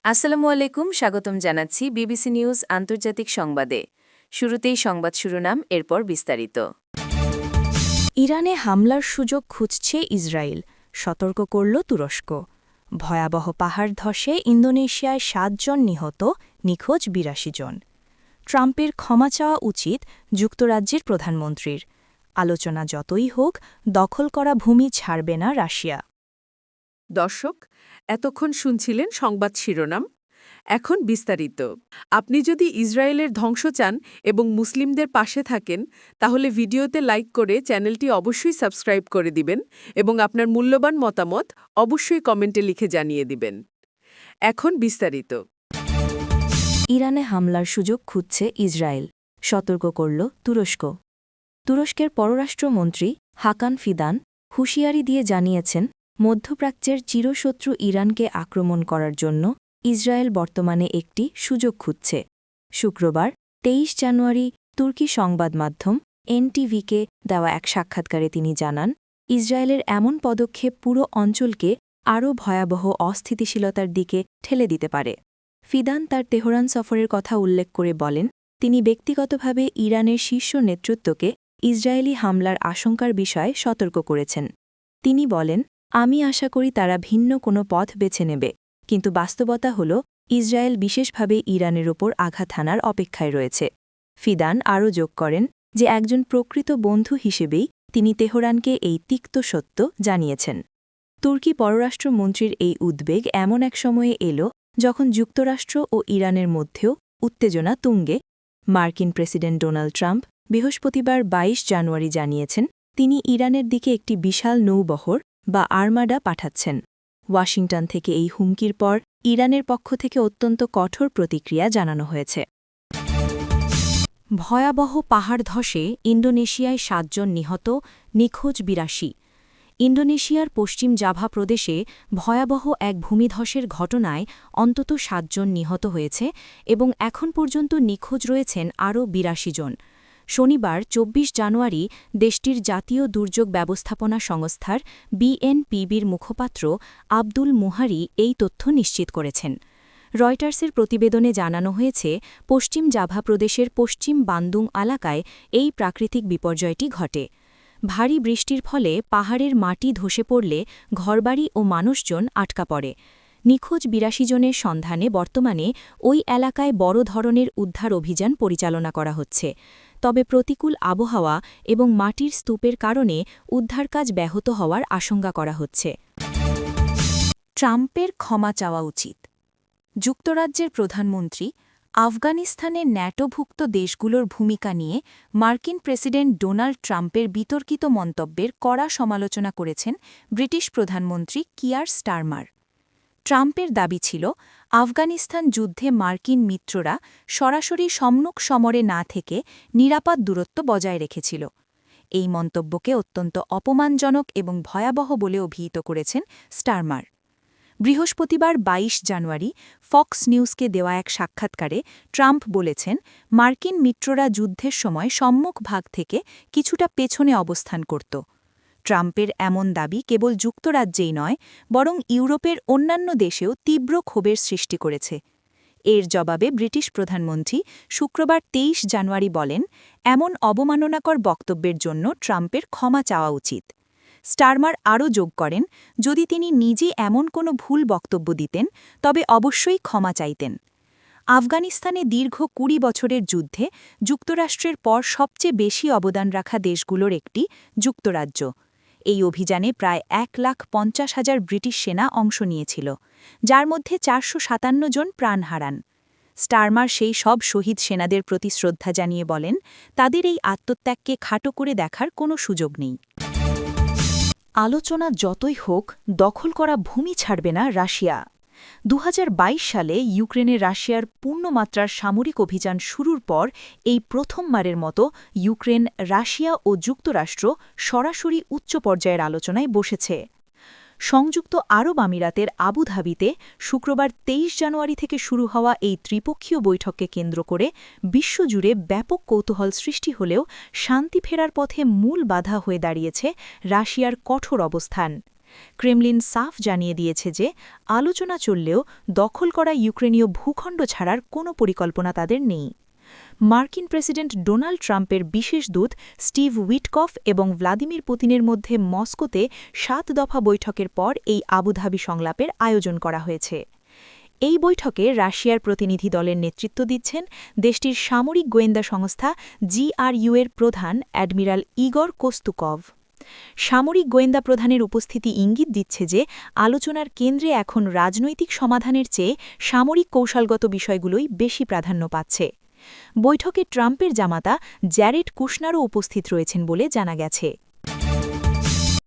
আসসালামু আলাইকুম, স্বাগতম জানাচ্ছি বিবিসি নিউজ আন্তর্জাতিক সংবাদে। শুরুতেই সংবাদ শিরোনাম, এরপর বিস্তারিত। ইরানে হামলার সুযোগ খুঁজছে ইসরায়েল, সতর্ক করল তুরস্ক। ভয়াবহ পাহাড় ধসে ইন্দোনেশিয়ায় ৭ জন নিহত, নিখোঁজ ৮২ জন। ট্রাম্পের ক্ষমা চাওয়া উচিত যুক্তরাজ্যের প্রধানমন্ত্রীর। আলোচনা যতই হোক, দখল করা ভূমি ছাড়বে না রাশিয়া। দর্শক, এতক্ষণ শুনছিলেন সংবাদ শিরোনাম। এখন বিস্তারিত। আপনি যদি ইসরায়েলের ধ্বংস চান এবং মুসলিমদের পাশে থাকেন, তাহলে ভিডিওতে লাইক করে চ্যানেলটি অবশ্যই সাবস্ক্রাইব করে দিবেন এবং আপনার মূল্যবান মতামত অবশ্যই কমেন্টে লিখে জানিয়ে দিবেন। এখন বিস্তারিত। ইরানে হামলার সুযোগ খুঁজছে ইসরায়েল, সতর্ক করল তুরস্ক। তুরস্কের পররাষ্ট্রমন্ত্রী হাকান ফিদান হুঁশিয়ারি দিয়ে জানিয়েছেন, মধ্যপ্রাচ্যের চিরশত্রু ইরানকে আক্রমণ করার জন্য ইসরায়েল বর্তমানে একটি সুযোগ খুঁজছে। শুক্রবার ২৩ জানুয়ারি তুর্কি সংবাদ মাধ্যম এনটিভিকে দেওয়া এক সাক্ষাৎকারে তিনি জানান, ইসরায়েলের এমন পদক্ষেপ পুরো অঞ্চলকে আরও ভয়াবহ অস্থিতিশীলতার দিকে ঠেলে দিতে পারে। ফিদান তার তেহরান সফরের কথা উল্লেখ করে বলেন, তিনি ব্যক্তিগতভাবে ইরানের শীর্ষ নেতৃত্বকে ইসরায়েলি হামলার আশঙ্কার বিষয়ে সতর্ক করেছেন। তিনি বলেন, আমি আশা করি তারা ভিন্ন কোনো পথ বেছে নেবে, কিন্তু বাস্তবতা হল ইসরায়েল বিশেষভাবে ইরানের ওপর আঘাত হানার অপেক্ষায় রয়েছে। ফিদান আরও যোগ করেন যে একজন প্রকৃত বন্ধু হিসেবেই তিনি তেহরানকে এই তিক্ত সত্য জানিয়েছেন। তুর্কি পররাষ্ট্রমন্ত্রীর এই উদ্বেগ এমন এক সময়ে এলো যখন যুক্তরাষ্ট্র ও ইরানের মধ্যেও উত্তেজনা তুঙ্গে। মার্কিন প্রেসিডেন্ট ডোনাল্ড ট্রাম্প বৃহস্পতিবার ২২ জানুয়ারি জানিয়েছেন, তিনি ইরানের দিকে একটি বিশাল নৌবহর বা আর্মাডা পাঠাচ্ছেন। ওয়াশিংটন থেকে এই হুমকির পর ইরানের পক্ষ থেকে অত্যন্ত কঠোর প্রতিক্রিয়া জানানো হয়েছে। ভয়াবহ পাহাড় ধসে ইন্দোনেশিয়ায় ৭ জন নিহত, নিখোঁজ ৮২। ইন্দোনেশিয়ার পশ্চিম জাভা প্রদেশে ভয়াবহ এক ভূমিধসের ঘটনায় অন্তত ৭ জন নিহত হয়েছে এবং এখন পর্যন্ত নিখোঁজ রয়েছেন আরও ৮২ জন। শনিবার ২৪ জানুয়ারি দেশটির জাতীয় দুর্যোগ ব্যবস্থাপনা সংস্থার বিএনপিবির মুখপাত্র আব্দুল মুহারি এই তথ্য নিশ্চিত করেছেন। রয়টার্সের প্রতিবেদনে জানানো হয়েছে, পশ্চিম জাভা প্রদেশের পশ্চিম বান্দুং এলাকায় এই প্রাকৃতিক বিপর্যয়টি ঘটে। ভারী বৃষ্টির ফলে পাহাড়ের মাটি ধসে পড়লে ঘরবাড়ি ও মানুষজন আটকা পড়ে। নিখোঁজ ৮২ জনের সন্ধানে বর্তমানে ওই এলাকায় বড় ধরনের উদ্ধার অভিযান পরিচালনা করা হচ্ছে। তবে প্রতিকূল আবহাওয়া এবং মাটির স্তূপের কারণে উদ্ধার কাজ ব্যাহত হওয়ার আশঙ্কা করা হচ্ছে। ট্রাম্পের ক্ষমা চাওয়া উচিত। যুক্তরাজ্যের প্রধানমন্ত্রী আফগানিস্তানের ন্যাটোভুক্ত দেশগুলোর ভূমিকা নিয়ে মার্কিন প্রেসিডেন্ট ডোনাল্ড ট্রাম্পের বিতর্কিত মন্তব্যের কড়া সমালোচনা করেছেন ব্রিটিশ প্রধানমন্ত্রী কিয়ার স্টারমার। ট্রাম্পের দাবি ছিল, আফগানিস্তান যুদ্ধে মার্কিন মিত্ররা সরাসরি সম্মুখ সমরে না থেকে নিরাপদ দূরত্ব বজায় রেখেছিল। এই মন্তব্যকে অত্যন্ত অপমানজনক এবং ভয়াবহ বলে অভিহিত করেছেন স্টারমার। বৃহস্পতিবার ২২ জানুয়ারি ফক্স নিউজকে দেওয়া এক সাক্ষাৎকারে ট্রাম্প বলেছেন, মার্কিন মিত্ররা যুদ্ধের সময় সম্মুখ ভাগ থেকে কিছুটা পেছনে অবস্থান করত। ট্রাম্পের এমন দাবি কেবল যুক্তরাজ্যেই নয়, বরং ইউরোপের অন্যান্য দেশেও তীব্র ক্ষোভের সৃষ্টি করেছে। এর জবাবে ব্রিটিশ প্রধানমন্ত্রী শুক্রবার ২৩ জানুয়ারি বলেন, এমন অবমাননাকর বক্তব্যের জন্য ট্রাম্পের ক্ষমা চাওয়া উচিত। স্টারমার আরও যোগ করেন, যদি তিনি নিজে এমন কোনো ভুল বক্তব্য দিতেন, তবে অবশ্যই ক্ষমা চাইতেন। আফগানিস্তানে দীর্ঘ ২০ বছরের যুদ্ধে যুক্তরাষ্ট্রের পর সবচেয়ে বেশি অবদান রাখা দেশগুলোর একটি যুক্তরাজ্য। এই অভিযানে প্রায় ১,৫০,০০০ ব্রিটিশ সেনা অংশ নিয়েছিল, যার মধ্যে ৪৫৭ জন প্রাণ হারান। স্টারমার সেই সব শহীদ সেনাদের প্রতি শ্রদ্ধা জানিয়ে বলেন, তাদের এই আত্মত্যাগকে খাটো করে দেখার কোনো সুযোগ নেই। আলোচনা যতই হোক, দখল করা ভূমি ছাড়বে না রাশিয়া। ২০২২ সালে ইউক্রেনে রাশিয়ার পূর্ণমাত্রার সামরিক অভিযান শুরুর পর এই প্রথমবারের মতো ইউক্রেন, রাশিয়া ও যুক্তরাষ্ট্র সরাসরি উচ্চ পর্যায়ের আলোচনায় বসেছে। সংযুক্ত আরব আমিরাতের আবুধাবিতে শুক্রবার ২৩ জানুয়ারি থেকে শুরু হওয়া এই ত্রিপক্ষীয় বৈঠককে কেন্দ্র করে বিশ্বজুড়ে ব্যাপক কৌতূহল সৃষ্টি হলেও শান্তি ফেরার পথে মূল বাধা হয়ে দাঁড়িয়েছে রাশিয়ার কঠোর অবস্থান। ক্রেমলিন সাফ জানিয়ে দিয়েছে যে আলোচনা চললেও দখল করা ইউক্রেনীয় ভূখণ্ড ছাড়ার কোনো পরিকল্পনা তাদের নেই। মার্কিন প্রেসিডেন্ট ডোনাল্ড ট্রাম্পের বিশেষ দূত স্টিভ উইটকফ এবং ভ্লাদিমির পুতিনের মধ্যে মস্কোতে ৭ দফা বৈঠকের পর এই আবুধাবি সংলাপের আয়োজন করা হয়েছে। এই বৈঠকে রাশিয়ার প্রতিনিধি দলের নেতৃত্ব দিচ্ছেন দেশটির সামরিক গোয়েন্দা সংস্থা GRU এর প্রধান অ্যাডমিরাল ইগর কোস্তুকভ। সামরিক গোয়েন্দা প্রধানের উপস্থিতি ইঙ্গিত দিচ্ছে যে আলোচনার কেন্দ্রে এখন রাজনৈতিক সমাধানের চেয়ে সামরিক কৌশলগত বিষয়গুলোই বেশি প্রাধান্য পাচ্ছে। বৈঠকে ট্রাম্পের জামাতা জ্যারেড কুশনারও উপস্থিত রয়েছেন বলে জানা গেছে।